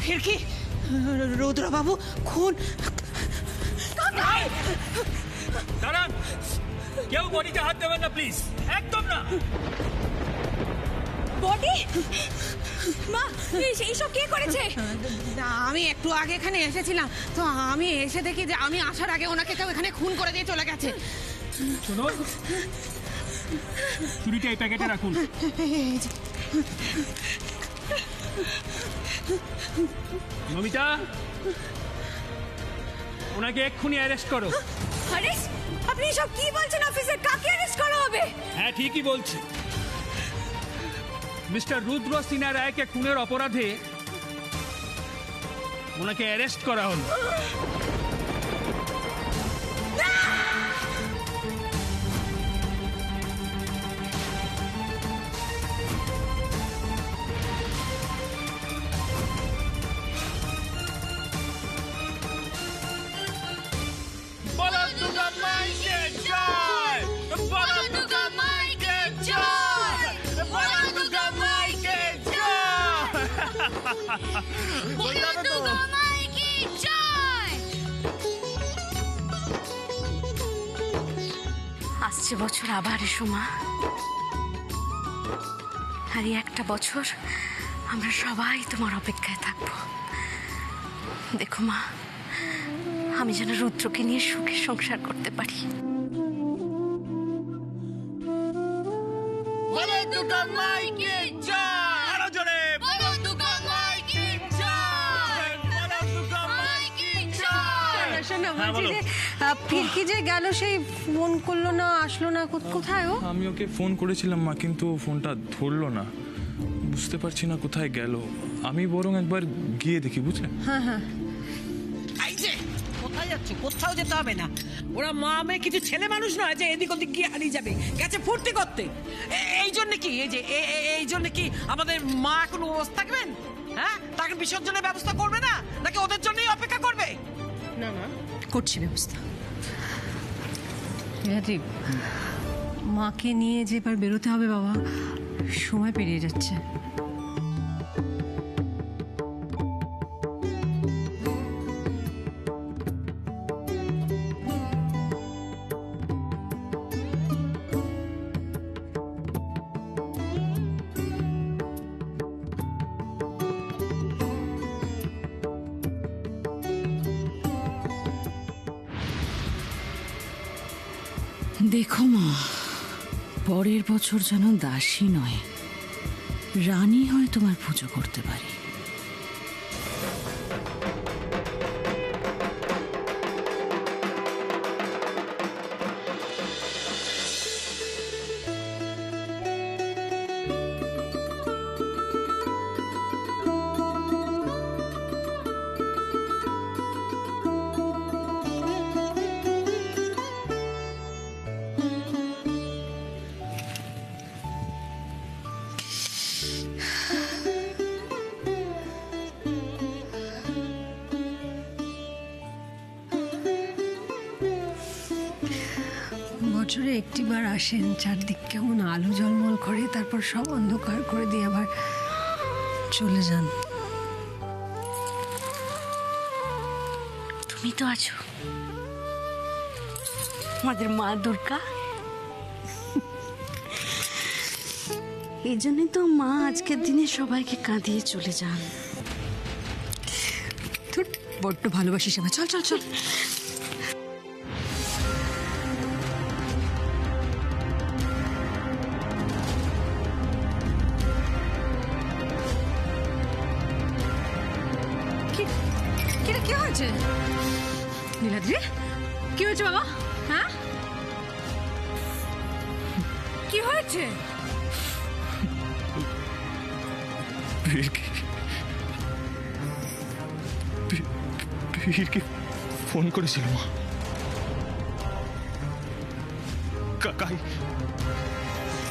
ফির কি রুদ্রবাবু খুন? দাঁড়ান, কেউ বডিতে হাত দেবেন না প্লিজ, একদম না। বডি? মা, এইসব কে করেছে? আমি একটু আগে এখানে এসেছিলাম, তো আমি এসে দেখি যে আমি আসার আগে ওনাকে কেউ এখানে খুন করে দিয়ে চলে গেছে। শুনুন, চুরিটা এই প্যাকেটে রাখুন। নমিতা, ওনাকে এক্ষুনি অ্যারেস্ট করো। আরেস্ট? আপনি সব কি বলছেন অফিসার? কাকে অ্যারেস্ট করা হবে? হ্যাঁ, ঠিকই বলছি। মিস্টার রুদ্র সিনহা রায়কে খুনের অপরাধে ওনাকে অ্যারেস্ট করা হলো। আসছে বছর আবার এসো মা, আর এই একটা বছর আমরা সবাই তোমার অপেক্ষায় থাকবো। দেখো মা, আমি যেন রুদ্রকে নিয়ে সুখে সংসার করতে পারি। ফিরকি যে গেল, সেই ফোন করলো না, আসলো না, কোথায় ও? আমি ওকে ফোন করেছিলাম মা, কিন্তু ফোনটা ধরলো না। বুঝতে পারছি না কোথায় গেল। আমি বরং একবার গিয়ে দেখি, বুঝলে? হ্যাঁ হ্যাঁ। এই যে কোথায় যাচ্ছ? কোথাও যেতে হবে না। ওরা মা মেয়ে কিছু ছেলে মানুষ নয় যে এদিক ওদিক গিয়ে হারিয়ে যাবে। গেছে ফুর্তি করতে। এই জন্য কি এই জন্য কি আমাদের মা এখন উপোস থাকবেন? হ্যাঁ, তাকে বিসর্জনের ব্যবস্থা করবে না, নাকি ওদের জন্যই অপেক্ষা করবে? না না, করছি ব্যবস্থা। মাকে নিয়ে যে এবার বেরোতে হবে বাবা, সময় পেরিয়ে যাচ্ছে। দেখো মা, পরের বছর যেন দাসী নয়, রানী হয়ে তোমার পুজো করতে পারি। বছরে একটিবার আসেন, চারদিক কেমন আলো ঝলমল করে, তারপর সব অন্ধকার করে দিয়ে আবার চলে যান। তুমি তো আছো, আমাদের মা দুর্গা। এই জন্যই তো মা আজকের দিনে সবাইকে কাঁদিয়ে চলে যান। বড্ড ভালোবাসিস আমার। চল চল চল। কি হয়েছে নীলাদ্রি? কি হয়েছে বাবা? হ্যাঁ, কি হয়েছে? ফিরকি ফোন করেছিল মা। কাকাই।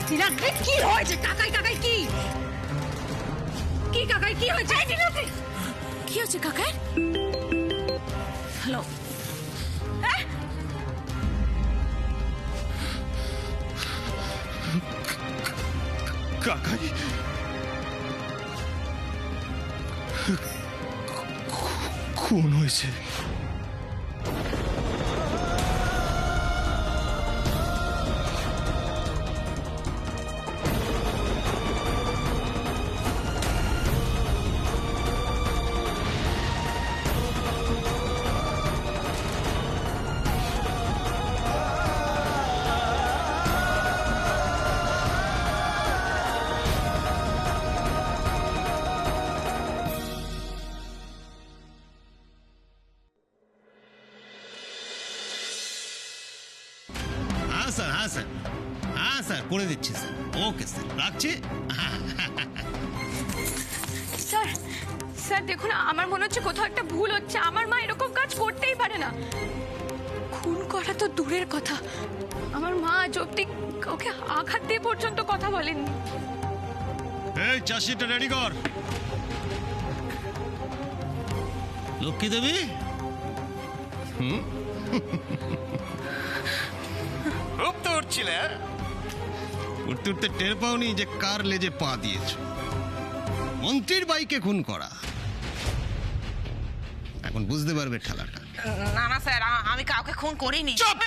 নীলাদ্রি, কি হয়েছে? কাকাই কাকাই কি? কি কাকাই কি হয়েছে? নীলাদ্রি, কি হচ্ছে কাকার? হ্যালো, কাকাই খুন হয়েছে। হ্যাঁ স্যার, হ্যাঁ স্যার, হ্যাঁ স্যার, করে দিচ্ছি স্যার। ওকে স্যার, রাখছি। স্যার স্যার দেখুন, আমার মনে হচ্ছে কোথাও একটা ভুল হচ্ছে। আমার মা এরকম কাজ করতেই পারে না। খুন করা তো দূরের কথা, আমার মা আজ অব্দি ওকে আঘাত দিয়ে পর্যন্ত কথা বলেননি। এই চাষিটা রেডি কর। লক্ষ্মী দেবী, খুব তো উঠছিলে, উঠতে উঠতে টের পাওনি যে কার লেজে পা দিয়েছ? মন্ত্রীর বাইকে খুন করা। এখন বুঝতে পারবে খেলাটা। না না স্যার, আমি কাউকে খুন করিনি। চুপ!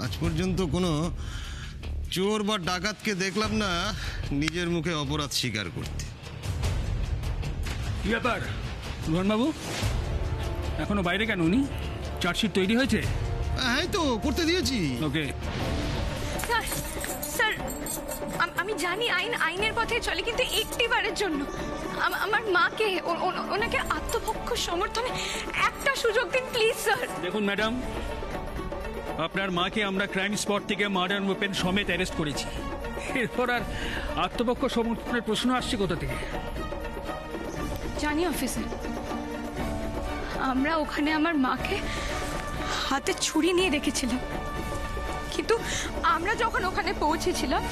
আজ পর্যন্ত কোনো চোর বা ডাকাতকে দেখলাম না নিজের মুখে অপরাধ স্বীকার করতে। কি ব্যাপার রোহনবাবু, এখনো বাইরে কেন? উনি চার্জশিট তৈরি হয়েছে? হ্যাঁ তো করতে দিয়েছি। ওকে। স্যার স্যার আমি জানি আইনের পথে চলে, কিন্তু একটিবারের জন্য আমার মাকে ওনাকে আত্মপক্ষ সমর্থনে একটা সুযোগ দিন প্লিজ স্যার। দেখুন ম্যাডাম, আপনার মাকে আমরা ক্রাইম স্পট থেকে মার্ডার ওয়েপেন সমেত অ্যারেস্ট করেছি। এরপর আর আত্মপক্ষ সমর্থনের প্রশ্ন আসছে কোথা থেকে? জানি অফিসার, আমরা ওখানে আমার মাকে হাতে ছুরি নিয়ে রেখেছিলাম, কিন্তু আমরা যখন ওখানে পৌঁছেছিলাম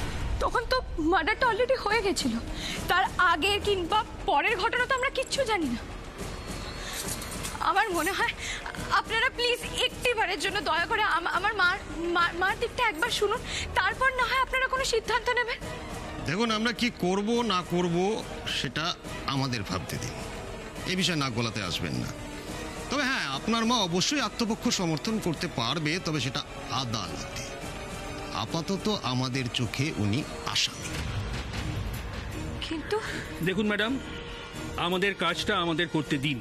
তখন তো মার্ডারটা অলরেডি হয়ে গেছিল। তার আগের কিংবা পরের ঘটনা তো আমরা কিচ্ছু জানি না। আমার মনে হয় আপনারা প্লিজ একটিবারের জন্য দয়া করে আমার মার দিকটা একবার শুনুন, তারপর না হয় আপনারা কোনো সিদ্ধান্ত নেবেন। দেখুন, আমরা কি করব না করব সেটা আমাদের ভাবতে দিন। এই বিষয়ে নাক গলাতে আসবেন না। তবে হ্যাঁ, আপনার মা অবশ্যই আত্মপক্ষ সমর্থন করতে পারবে, তবে সেটা আদালতে। আপাতত আমাদের চোখে উনি আসামি। কিন্তু দেখুন ম্যাডাম, আমাদের কাজটা আমাদের করতে দিন।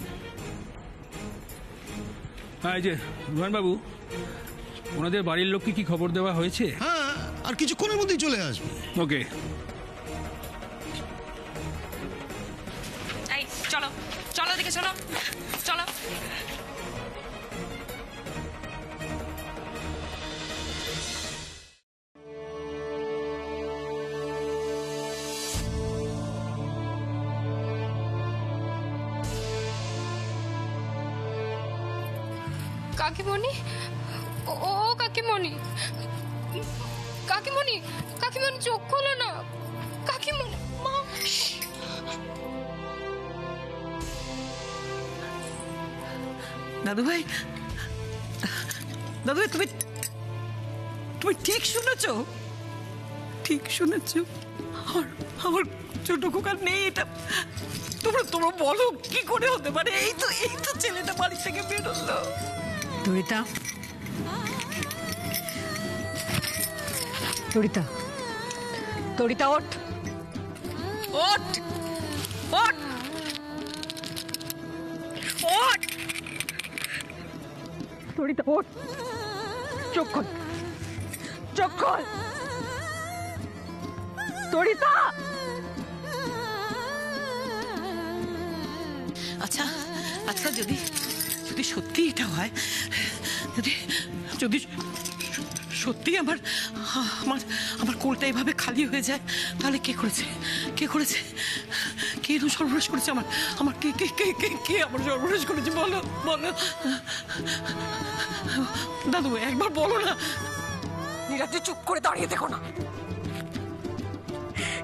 হ্যাঁ, এই যে রোহনবাবু, ওনাদের বাড়ির লোককে কি খবর দেওয়া হয়েছে? হ্যাঁ, আর কিছুক্ষণের মধ্যেই চলে আসবে। ওকে। এই চলো চলো, দিকে চলো চলো। কাকিমণি, ও কাকিমণি, কাকিমণি, কাকিমণি চোখ খোলো না। কাকিমণি, মা। দাদু ভাই, দাদু ভাই, তুমি তুমি ঠিক শুনেছ? ঠিক শুনেছ? আমার ছোট খোকা নেই, এটা তোমরা বলো কি করে হতে পারে? এই তো ছেলেটা বাড়ি থেকে বেরোলো। তরিতা, তরিতা, তরিতা ওঠ, ওঠ ওঠ ওঠ, তরিতা ওঠ, চোখ খোল, চোখ খোল, তরিতা। আচ্ছা আচ্ছা, যদি যদি সত্যি এটা হয়, যদি যদি সত্যি আমার আমার আমার কোলটা এভাবে খালি হয়ে যায়, তাহলে কে করেছে? কে করেছে? কে সর্বনাশ করেছে? আমার কে কে কে কে কে আমার সর্বনাশ করেছে? বলো বলো দাদু, একবার বলো না। নীরাজ, চুপ করে দাঁড়িয়ে দেখো না।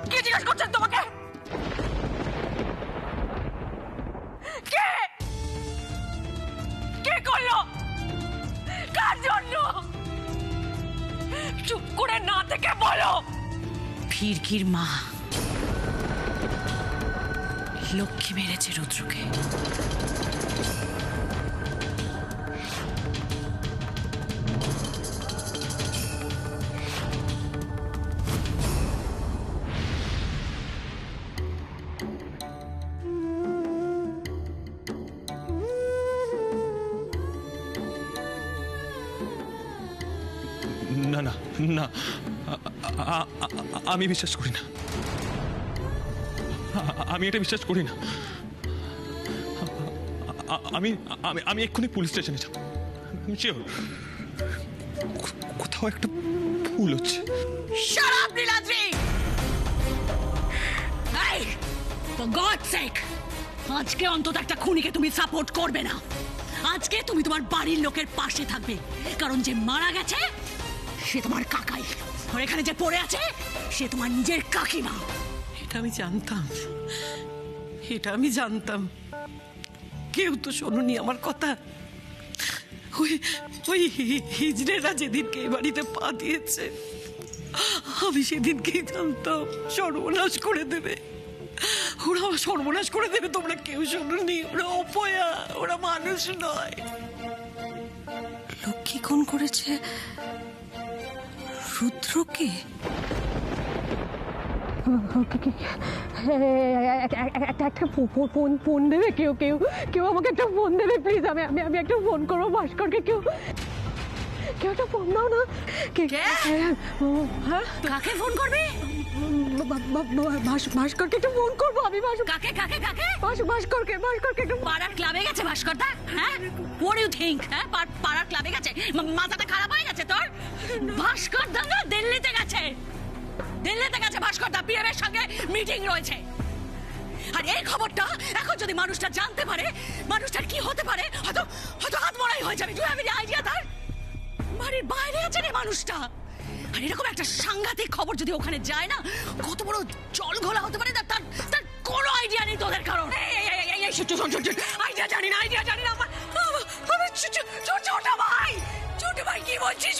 কে জিজ্ঞাসা করছেন তোমাকে? কে কে করলো? কার জন্য? চুপ করে না থেকে বলো। ফিরকির মা। লক্ষ্মী মেরেছে রুদ্রকে। না না না, আমি বিশ্বাস করি না, আমি এটা বিশ্বাস করি না। আমি আমি আমি এক্ষুনি পুলিশ স্টেশনে যাব, আমি শিওর কোথাও একটা ভুল হচ্ছে। Shut up, Niladri! Hey, for God's sake, আজকে অন্তত একটা খুনিকে তুমি সাপোর্ট করবে না। আজকে তুমি তোমার বাড়ির লোকের পাশে থাকবে, কারণ যে মারা গেছে সে তোমার কাকাই, আর এখানে যে পড়ে আছে সে তোমার নিজের কাকিমা। এটা আমি জানতাম, এটা আমি জানতাম। কেউ তো শোনোনি আমার কথা। ওই ওই হিজড়েরা যেদিনকে এ বাড়িতে পা দিয়েছে, আমি সেদিনকেই জানতাম সর্বনাশ করে দেবে। ওরা সর্বনাশ করে দেবে, তোমরা কেউ শোনোনি। ওরা অপয়া, ওরা মানুষ নয়। লক্ষ্মী খুন করেছে রুদ্রকে? একটা ফোন দেবে, কেউ কেউ কেউ আমাকে একটা ফোন দেবে প্লিজ। আমি আমি আমি একটা ফোন করবো ভাস্করকে। কেউ কেউ একটা ফোন দাও না। কাকে ফোন করবে? ভাস্করকে একটা ফোন করবো আমি। কাকে কাকে কাকে? ভাস্করকে একটা পাড়ার ক্লাবে গেছে ভাস্করদা? হ্যাঁ, what do you think? হ্যাঁ, পাড়ার ক্লাবে গেছে? মাথাটা খারাপ হয়ে গেছে তোর? ভাস্করদা না দিল্লিতে গেছে, দিল্লিতে গেছে ভাস্করদা, পিএমের সঙ্গে মিটিং রয়েছে। আর এই খবরটা এখন যদি মানুষটা জানতে পারে, মানুষটার কি হতে পারে? হয়তো হয়তো হাতমরাই হয়ে যাবে। তুই আমি আইডিয়া তার বাড়ির বাইরে আছে রে মানুষটা। আর এরকম একটা সাংঘাতিক খবর যদি ওখানে যায় না, কত বড় জল ঘোলা হতে পারে তার তার কোনো আইডিয়া নেই তোদের। কারণ আইডিয়া জানি না, আইডিয়া জানি না। আমার ছোট ভাই কি বলছিস?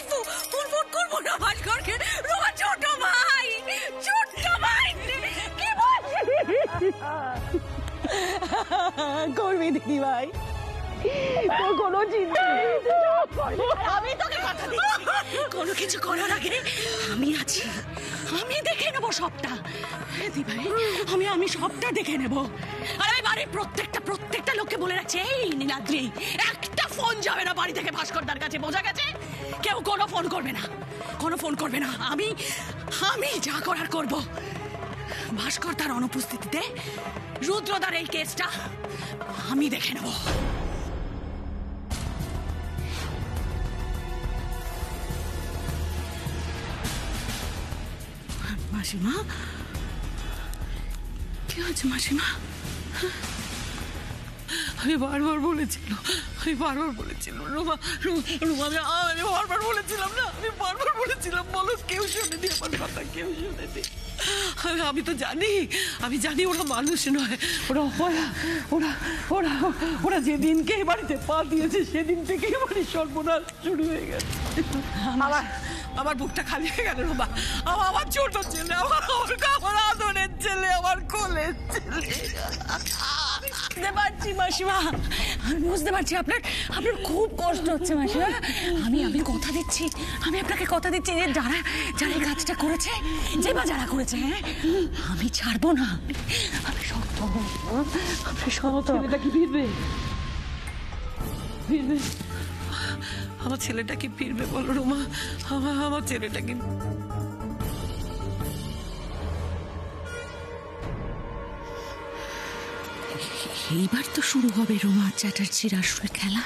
ফোন করবো না ভাস্করকে? ছোট ভাই কি বলছিস? করবি দিদি ভাই, তোর কোনো চিন্তা নেই। আমি তোকে কথা দিচ্ছি, কোনো কিছু করার আগে আমি আছি, আমি দেখে নেবো সবটা। দি ভাই, আমি সবটা দেখে নেবো। আর আমি বাড়ির প্রত্যেকটা লোককে বলে রাখছি, এই নীলাদ্রি, একটা ফোন যাবে না বাড়ি থেকে ভাস্করদার কাছে, বোঝা গেছে? কেউ কোনো ফোন করবে না, কোনো ফোন করবে না। আমি যা করার করব। ভাস্কর তার অনুপস্থিতিতে রুদ্রদার এই কেসটা আমি দেখে নেবো। মাসিমা, কি হয়েছে মাসিমা? আমি বারবার বলেছিলাম রুমা, আমি বারবার বলেছিলাম না, আমি বারবার বলেছিলাম। বলো, কেউ শোনেনি আমার কথা, কেউ শোনেনি। আমি তো জানি, ওরা মানুষ নয়, ওরা অপয়া। ওরা যেদিনকে এই বাড়িতে পা দিয়েছে সেদিন থেকে বাড়ির সর্বনাশ শুরু হয়ে গেছে। আমার বুকটা খালি হয়ে গেল রুমা। আমার ছোট ছেলে, আমার আদরের ছেলে, আমার কোলের ছেলে। বুঝতে পারছি মাসিমা, আমি বুঝতে পারছি আপনার খুব কষ্ট হচ্ছে মাসিমা। আমি কথা দিচ্ছি, আমি আপনাকে কথা দিচ্ছি যে যারা এই কাজটা করেছে, যারা করেছে, হ্যাঁ, আমি ছাড়বো না। আমি শক্ত, ছেলেটা কি ফিরবে? আমার ছেলেটা কি ফিরবে বলো রুমা? আমার ছেলেটা কি? এইবার তো শুরু হবে রোমা চ্যাটার্জির আসল খেলা।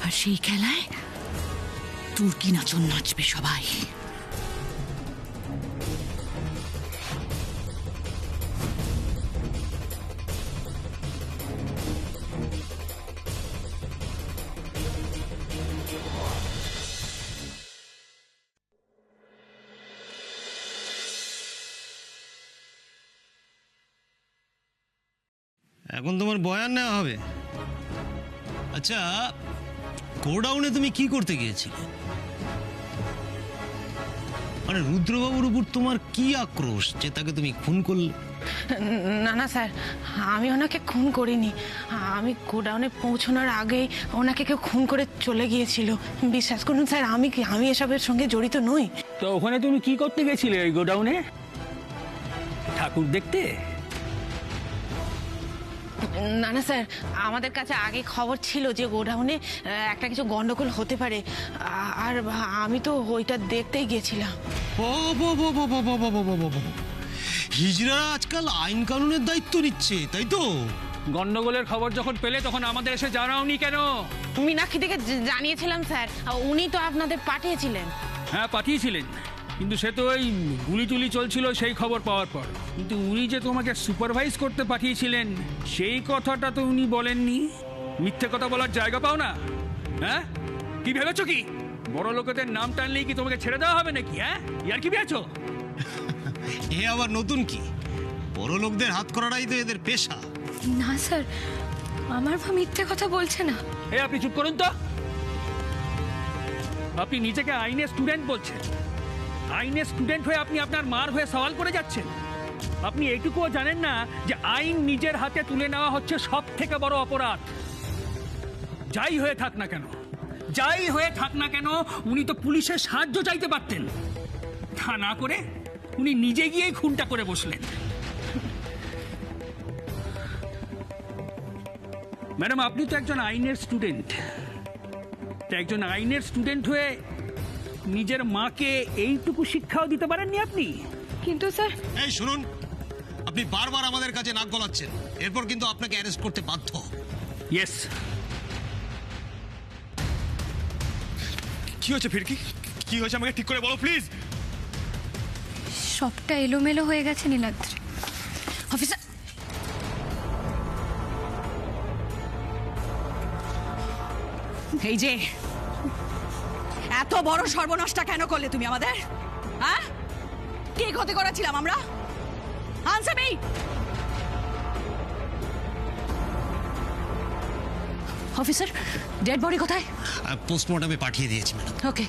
আর সেই খেলায় তুর্কি নাচন নাচবে সবাই। এখন তোমার বয়ান নেওয়া হবে। আচ্ছা, গোডাউনে তুমি কি করতে গিয়েছিলে? মানে রুদ্রবাবুর উপর তোমার কি আক্রোশ যে তাকে তুমি খুন করলে? না না স্যার, আমি ওনাকে খুন করিনি। আমি গোডাউনে পৌঁছানোর আগেই ওনাকে কেউ খুন করে চলে গিয়েছিল। বিশ্বাস করুন স্যার, আমি এসবের সঙ্গে জড়িত নই। তো ওখানে তুমি কি করতে গেছিলে ওই গোডাউনে? ঠাকুর দেখতে? না না স্যার, আমাদের কাছে আগে খবর ছিল যে গোডাউনে একটা কিছু গন্ডগোল হতে পারে, আর আমি তো ওইটা দেখতেই গেছিলাম। হিজড়ারা আজকাল আইন কানুনের দায়িত্ব নিচ্ছে, তাই তো? গন্ডগোলের খবর যখন পেলে তখন আমাদের এসে জানাওনি কেন? মীনাক্ষী থেকে জানিয়েছিলাম স্যার, উনি তো আপনাদের পাঠিয়েছিলেন। হ্যাঁ, পাঠিয়েছিলেন, কিন্তু সে তো ওই গুলি টুলি চলছিল সেই খবর পাওয়ার পর। কিন্তু উনি যে তোমাকে সুপারভাইজ করতে পাঠিয়েছিলেন সেই কথাটা তো উনি বলেননি। মিথ্যে কথা বলার জায়গা পাও না? হ্যাঁ, কি ভেবেছো কি বড় লোকেদের নাম টানলেই কি তোমাকে ছেড়ে দেওয়া হবে নাকি? হ্যাঁ, ইয়ার কি ভেবেছো? এ আবার নতুন কি? বড় লোকদের হাত করাটাই তো এদের পেশা। না স্যার, আমার মা মিথ্যে কথা বলছে না। আপনি চুপ করুন তো। আপনি নিজেকে আইনের স্টুডেন্ট বলছেন। আইনের স্টুডেন্ট হয়ে আপনি আপনার মার হয়ে সওয়াল করে যাচ্ছেন। আপনি এটুকুও জানেন না যে আইন নিজের হাতে তুলে নেওয়া হচ্ছে সব থেকে বড় অপরাধ। যাই হয়ে থাক না কেন উনি তো পুলিশের সাহায্য চাইতে পারতেন। তা না করে উনি নিজে গিয়েই খুনটা করে বসলেন। ম্যাডাম, আপনি তো একজন আইনের স্টুডেন্ট। একজন আইনের স্টুডেন্ট হয়ে নিজের মাকে এইটুকু শিক্ষাও দিতে পারেননি আপনি? কিন্তু স্যার, এই শুনুন, আপনি বারবার আমাদের কাছে নাক গলাচ্ছেন, এরপর কিন্তু আপনাকে অ্যারেস্ট করতে বাধ্য। ইয়েস। কি হয়েছে ফিরকি? কি হয়েছে আমাকে ঠিক করে বলো প্লিজ। সবটা এলোমেলো হয়ে গেছে নীলাদ্রি। অফিসার, এই যে এত বড় সর্বনাশটা কেন করলে তুমি আমাদের? হ্যাঁ, কি ক্ষতি করেছিলাম আমরা? Answer me. Officer, dead body কোথায়? পোস্টমর্টমে পাঠিয়ে দিয়েছি ম্যাডাম। ওকে,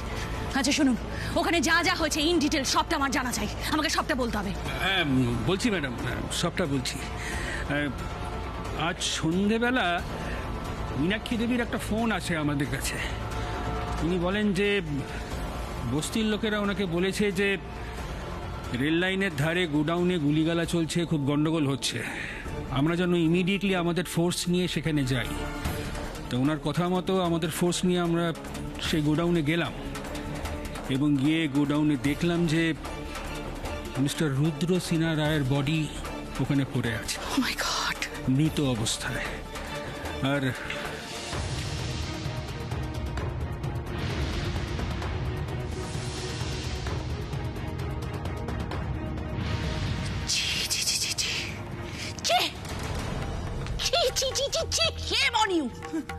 আচ্ছা শুনুন, ওখানে যা যা হয়েছে ইন ডিটেল সবটা আমার জানা চাই। আমাকে সবটা বলতে হবে। হ্যাঁ, বলছি ম্যাডাম, সবটা বলছি। আজ সন্ধেবেলা মীনাক্ষী দেবীর একটা ফোন আসে আমাদের কাছে। উনি বলেন যে বস্তির লোকেরা ওনাকে বলেছে যে রেল লাইনের ধারে গোডাউনে গুলিগালা চলছে, খুব গন্ডগোল হচ্ছে, আমরা যেন ইমিডিয়েটলি আমাদের ফোর্স নিয়ে সেখানে যাই। তো ওনার কথা মতো আমাদের ফোর্স নিয়ে আমরা সেই গোডাউনে গেলাম এবং গিয়ে গোডাউনে দেখলাম যে মিস্টার রুদ্র সিনহা রায়ের বডি ওখানে পড়ে আছে, ও মাই গড, মৃত অবস্থায়। আর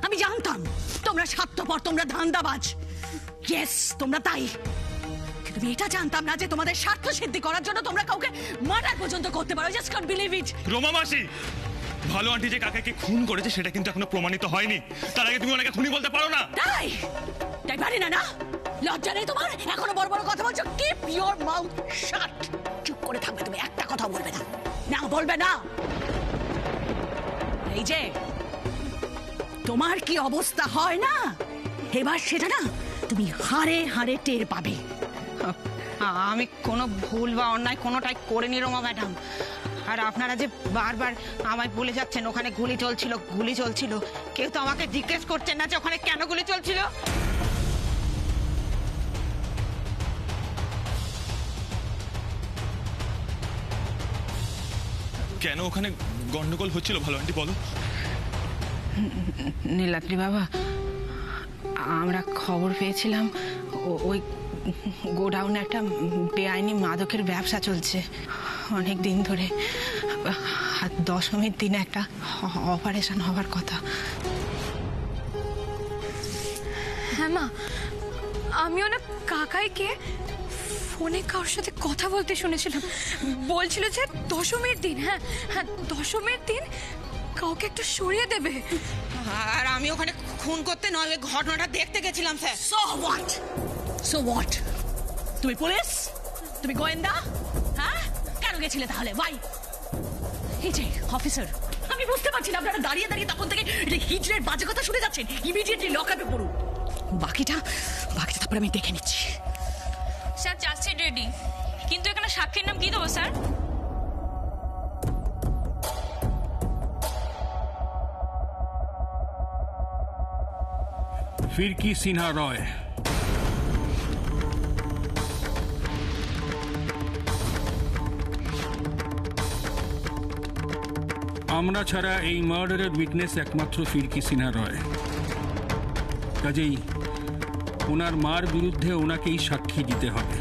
আমি জানতাম তোমরা স্বার্থপর, তোমরা ধান্দাবাজ। ইয়েস, তোমরা তাই। কিন্তু আমি এটা জানতাম না যে তোমাদের স্বার্থ সিদ্ধি করার জন্য তোমরা কাউকে মার্ডার পর্যন্ত করতে পারো। Just can't believe it. Ruma মাসি, ভালো আন্টি যে কাকাকে খুন করেছে সেটা কিন্তু এখনো প্রমাণিত হয়নি। তার আগে তুমি ওনাকে খুনি বলতে পারো না? তাই তাই পারি না? না লজ্জা নেই তোমার? এখনো বড় বড় কথা বলছো। কিপ ইওর মাউথ শাট। চুপ করে থাকবে তুমি, একটা কথা বলবে না। না বলবে না। এই যে তোমার কি অবস্থা হয় না এবার, সেটা না তুমি হাড়ে হাড়ে টের পাবে। আমি কোনো ভুল বা অন্যায় কোনোটাই করিনি রোমা ম্যাডাম। আর আপনারা যে বারবার আমায় বলে যাচ্ছেন ওখানে গুলি চলছিল, কেউ তো আমাকে জিজ্ঞেস করছেন না যে ওখানে কেন গুলি চলছিল। কেন ওখানে গন্ডগোল হচ্ছিল ভালো আন্টি বলো? নীলাদ্রি বাবা, আমরা খবর পেয়েছিলাম ওই গোডাউনে একটা বেআইনি মাদকের ব্যবসা চলছে অনেক দিন ধরে। আর দশমীর দিনে একটা অপারেশন হবার কথা। হ্যাঁ মা, আমিও না কাকাইকে ফোনে কারোর সাথে কথা বলতে শুনেছিলাম। বলছিল যে দশমীর দিন, হ্যাঁ হ্যাঁ দশমীর দিন কাউকে একটু সরিয়ে দেবে। আর আমি ওখানে খুন করতে নয়, ওই ঘটনাটা দেখতে গেছিলাম স্যার। So what? তুমি পুলিশ? তুমি গোয়েন্দা? হ্যাঁ, কেন গেছিলে তাহলে? ভাই, এই যে অফিসার, আমি বুঝতে পারছি না আপনারা দাঁড়িয়ে দাঁড়িয়ে তখন থেকে হিজড়ের বাজে কথা শুনে যাচ্ছেন। ইমিডিয়েটলি লকআপে পড়ুন। বাকিটা তারপরে আমি দেখে নিচ্ছি। স্যার চার্জশিট রেডি, কিন্তু এখানে সাক্ষীর নাম কি দেবো স্যার? ফিরকি সিনহা রয়। আমরা ছাড়া এই মার্ডারের উইটনেস একমাত্র ফিরকি সিনহা রয়। কাজেই ওনার মার বিরুদ্ধে ওনাকেই সাক্ষী দিতে হবে।